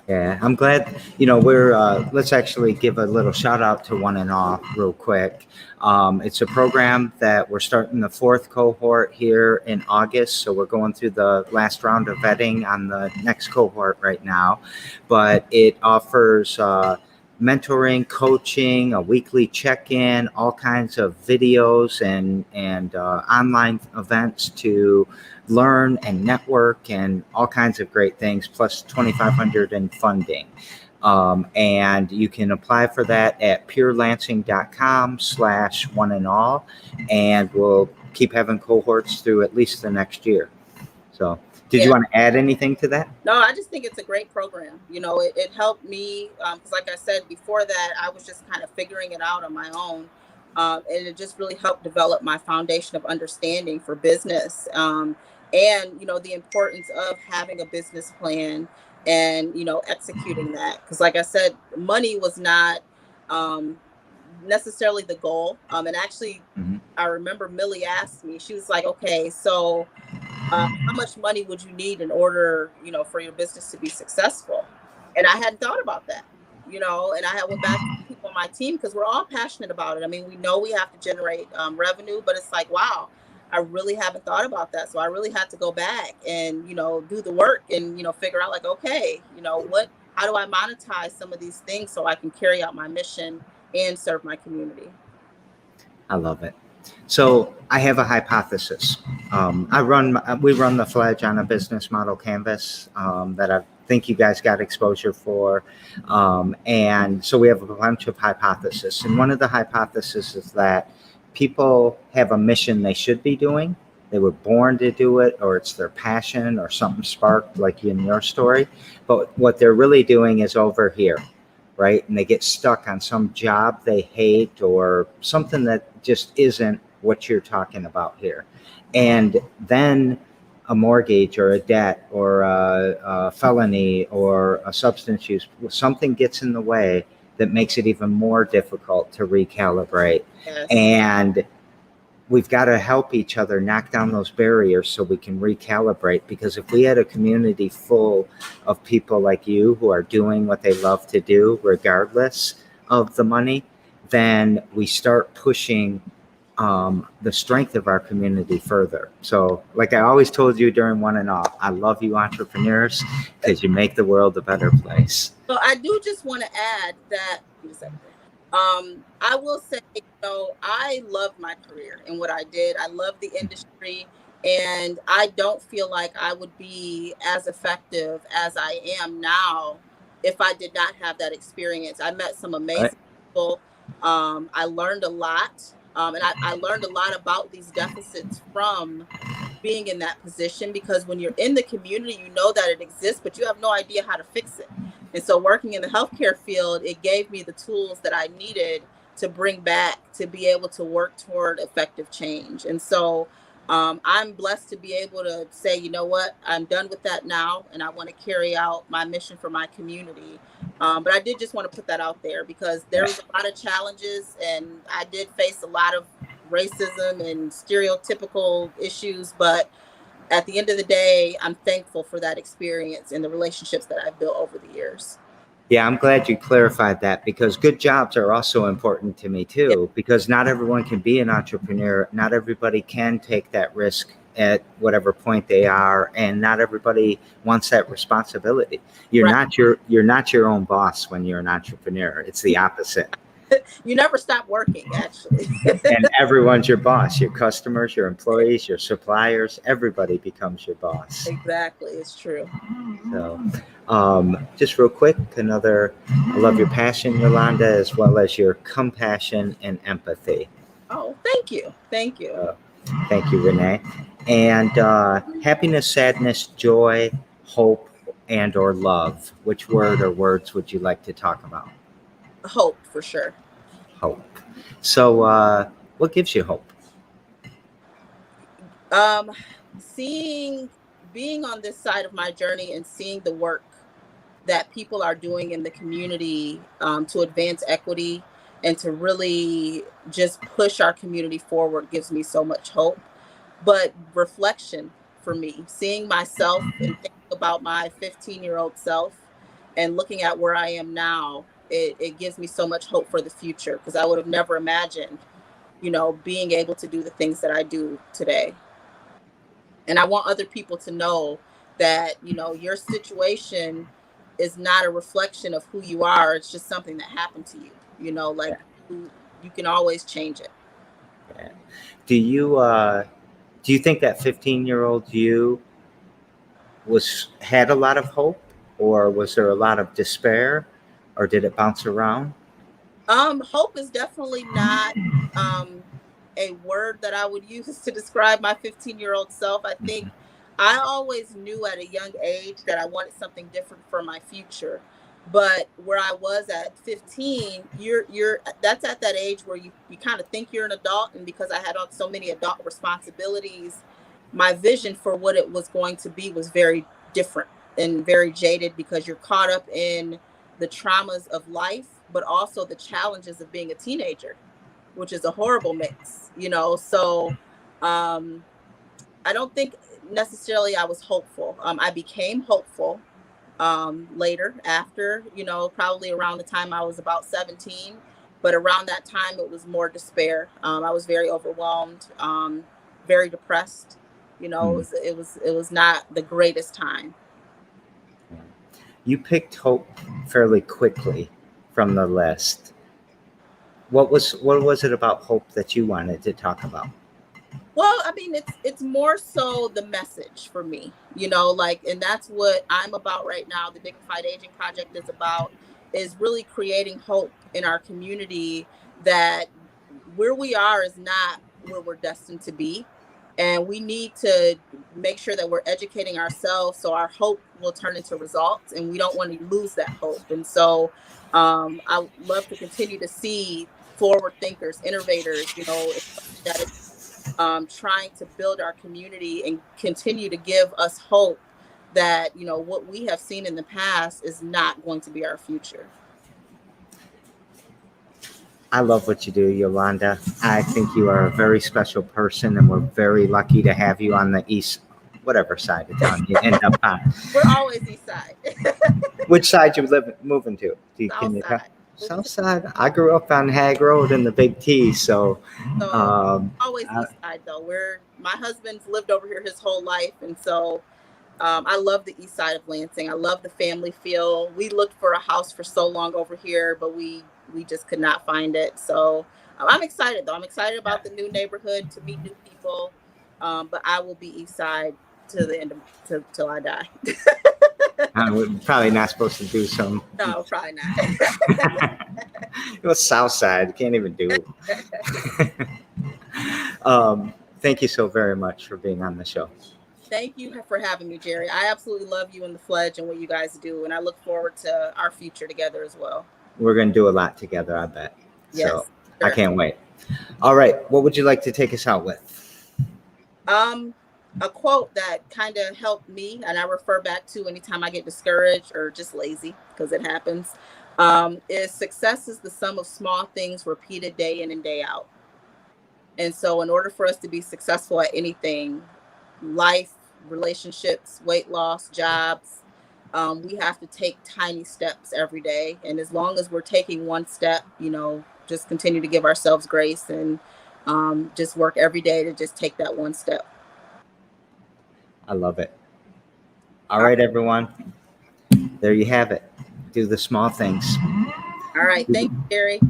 Yeah, I'm glad, let's actually give a little shout out to One and All real quick. It's a program that we're starting the fourth cohort here in August. So we're going through the last round of vetting on the next cohort right now. But it offers mentoring, coaching, a weekly check-in, all kinds of videos and online events to learn and network and all kinds of great things, plus 2,500 in funding. And you can apply for that at purelansing.com/one-and-all, and we'll keep having cohorts through at least the next year. So did you want to add anything to that? No, I just think it's a great program. You know, it helped me because, like I said before that, I was just kind of figuring it out on my own. And it just really helped develop my foundation of understanding for business. And, you know, the importance of having a business plan and, you know, executing that. Because, like I said, money was not um, necessarily the goal. And actually, I remember Millie asked me, she was like, okay, so how much money would you need in order, you know, for your business to be successful? And I hadn't thought about that, you know, and I had went back to people on my team because we're all passionate about it. I mean, we know we have to generate revenue, but it's like, wow, I really haven't thought about that. So I really had to go back and, you know, do the work and, you know, figure out like, okay, you know, how do I monetize some of these things so I can carry out my mission and serve my community? I love it. So I have a hypothesis. We run the Fledge on a business model canvas that I think you guys got exposure for. And so we have a bunch of hypotheses. And one of the hypotheses is that people have a mission they should be doing. They were born to do it, or it's their passion, or something sparked like in your story. But what they're really doing is over here, right? And they get stuck on some job they hate or something that just isn't what you're talking about here. And then a mortgage or a debt or a felony or a substance use, something gets in the way that makes it even more difficult to recalibrate. Yes. And we've got to help each other knock down those barriers so we can recalibrate. Because if we had a community full of people like you who are doing what they love to do, regardless of the money, then we start pushing the strength of our community further. So like I always told you during One and All, I love you entrepreneurs because you make the world a better place. So I do just want to add that I will say, you know, I love my career and what I did. I love the industry, and I don't feel like I would be as effective as I am now if I did not have that experience. I met some amazing people. I learned a lot, and I learned a lot about these deficits from being in that position, because when you're in the community, you know that it exists, but you have no idea how to fix it. And so working in the healthcare field, it gave me the tools that I needed to bring back to be able to work toward effective change. And so I'm blessed to be able to say, you know what, I'm done with that now, and I want to carry out my mission for my community. But I did just want to put that out there because there was a lot of challenges, and I did face a lot of racism and stereotypical issues. But at the end of the day, I'm thankful for that experience and the relationships that I've built over the years. Yeah, I'm glad you clarified that, because good jobs are also important to me too, because not everyone can be an entrepreneur. Not everybody can take that risk at whatever point they are, and not everybody wants that responsibility. You're not your own boss when you're an entrepreneur. It's the opposite. You never stop working, actually. And everyone's your boss, your customers, your employees, your suppliers, everybody becomes your boss. Exactly, it's true. So, just real quick, I love your passion, Yolanda, as well as your compassion and empathy. Oh, thank you. Thank you. Uh, thank you, Renee. And happiness, sadness, joy, hope, and or love. Which word or words would you like to talk about? Hope, for sure. Hope. So, what gives you hope? Um, seeing, being on this side of my journey and seeing the work that people are doing in the community to advance equity and to really just push our community forward gives me so much hope. But reflection for me, seeing myself and thinking about my 15-year-old self and looking at where I am now, it gives me so much hope for the future because I would have never imagined, being able to do the things that I do today. And I want other people to know that, your situation is not a reflection of who you are. It's just something that happened to you, like you can always change it. Yeah. Do you think that 15-year-old you had a lot of hope, or was there a lot of despair, or did it bounce around? Hope is definitely not um a word that I would use to describe my 15-year-old self. I think I always knew at a young age that I wanted something different for my future. But where I was at 15, you're that's at that age where you kind of think you're an adult, and because I had so many adult responsibilities, my vision for what it was going to be was very different and very jaded because you're caught up in the traumas of life, but also the challenges of being a teenager, which is a horrible mix, So um, I don't think necessarily I was hopeful. I became hopeful later, after, probably around the time I was about 17. But around that time, it was more despair. I was very overwhelmed, very depressed. Hmm. It was not the greatest time. You picked hope fairly quickly from the list. What was it about hope that you wanted to talk about? Well, I mean, it's more so the message for me, like, and that's what I'm about right now. The Dignified Aging Project is really creating hope in our community that where we are is not where we're destined to be. And we need to make sure that we're educating ourselves so our hope will turn into results, and we don't want to lose that hope. And so I love to continue to see forward thinkers, innovators, that is trying to build our community and continue to give us hope that what we have seen in the past is not going to be our future. I love what you do, Yolanda. I think you are a very special person, and we're very lucky to have you on the east, whatever side of town you end up on. We're always east side. Which side you moving to? Can South you tell? side. South side. I grew up on Hag Road in the Big T, so So um, always I, east side though. My husband's lived over here his whole life, and so I love the east side of Lansing. I love the family feel. We looked for a house for so long over here, but we just could not find it. So I'm excited though. I'm excited about the new neighborhood, to meet new people. But I will be east side to the end of till I die. we're probably not supposed to do some. No, probably not. It was South Side. You can't even do it. Thank you so very much for being on the show. Thank you for having me, Jerry. I absolutely love you and the Fledge and what you guys do, and I look forward to our future together as well. We're going to do a lot together, I bet. So Yes, I sure. can't wait. All right. What would you like to take us out with? Um, a quote that kind of helped me, and I refer back to anytime I get discouraged or just lazy, because it happens, is success is the sum of small things repeated day in and day out. And so, in order for us to be successful at anything, life, relationships, weight loss, jobs, we have to take tiny steps every day. And as long as we're taking one step, just continue to give ourselves grace and just work every day to just take that one step. I love it. All All right, everyone. There you have it. Do the small things. right. Thank you, Gary.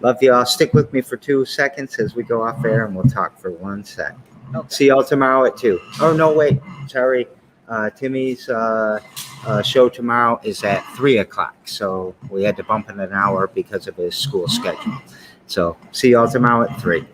Love y'all. Stick with me for 2 seconds as we go off air, and we'll talk for 1 sec. Okay. See y'all tomorrow at 2. Oh, no, wait. Sorry. Timmy's show tomorrow is at 3 o'clock. So we had to bump in an hour because of his school schedule. So see y'all tomorrow at 3.